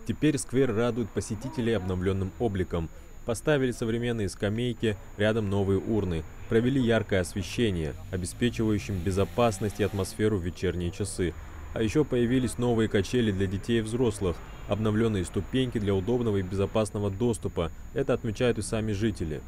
Теперь сквер радует посетителей обновленным обликом. Поставили современные скамейки, рядом новые урны, провели яркое освещение, обеспечивающим безопасность и атмосферу в вечерние часы. А еще появились новые качели для детей и взрослых, обновленные ступеньки для удобного и безопасного доступа. Это отмечают и сами жители.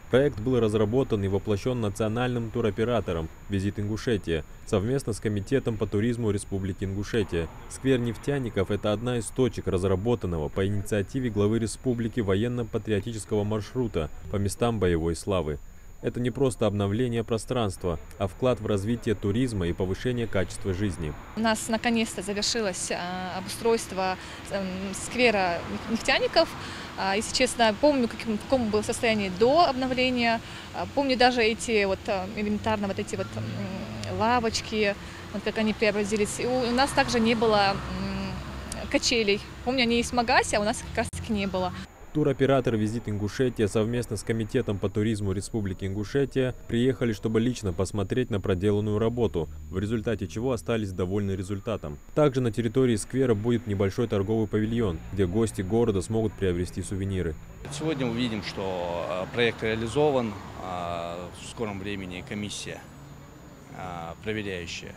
Проект был разработан и воплощен национальным туроператором «Визит Ингушетия» совместно с Комитетом по туризму Республики Ингушетия. Сквер нефтяников – это одна из точек разработанного по инициативе главы республики военно-патриотического маршрута по местам боевой славы. Это не просто обновление пространства, а вклад в развитие туризма и повышение качества жизни. У нас наконец-то завершилось обустройство сквера нефтяников. Если честно, помню, в каком было состоянии до обновления. Помню даже эти элементарно эти лавочки, как они преобразились. И у нас также не было качелей. Помню, они есть в Магасе, а у нас как раз таки не было. Туроператор «Визит Ингушетия» совместно с Комитетом по туризму Республики Ингушетия приехали, чтобы лично посмотреть на проделанную работу, в результате чего остались довольны результатом. Также на территории сквера будет небольшой торговый павильон, где гости города смогут приобрести сувениры. Сегодня мы видим, что проект реализован. В скором времени комиссия, проверяющая,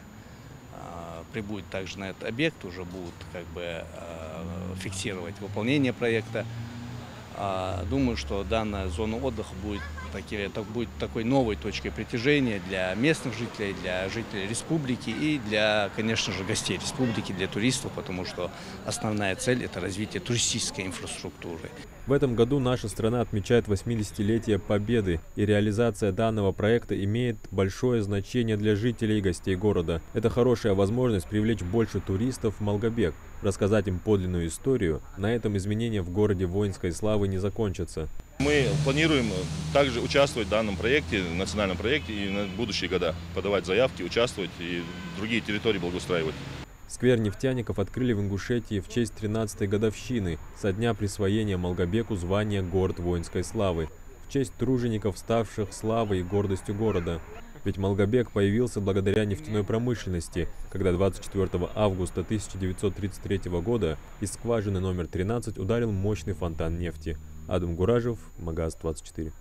прибудет также на этот объект, уже будут фиксировать выполнение проекта. Думаю, что данная зона отдыха будет такой новой точкой притяжения для местных жителей, для жителей республики и для, конечно же, гостей республики, для туристов, потому что основная цель – это развитие туристической инфраструктуры. В этом году наша страна отмечает 80-летие Победы, и реализация данного проекта имеет большое значение для жителей и гостей города. Это хорошая возможность привлечь больше туристов в Малгобек, рассказать им подлинную историю. На этом изменения в городе воинской славы не закончатся. Мы планируем также участвовать в данном проекте, национальном проекте, и на будущие года подавать заявки, участвовать и другие территории благоустраивать. Сквер нефтяников открыли в Ингушетии в честь 13-й годовщины со дня присвоения Малгобеку звания «Город воинской славы», в честь тружеников, ставших славой и гордостью города. Ведь Малгобек появился благодаря нефтяной промышленности, когда 24 августа 1933 года из скважины номер 13 ударил мощный фонтан нефти. Адам Гуражев, Магаз 24.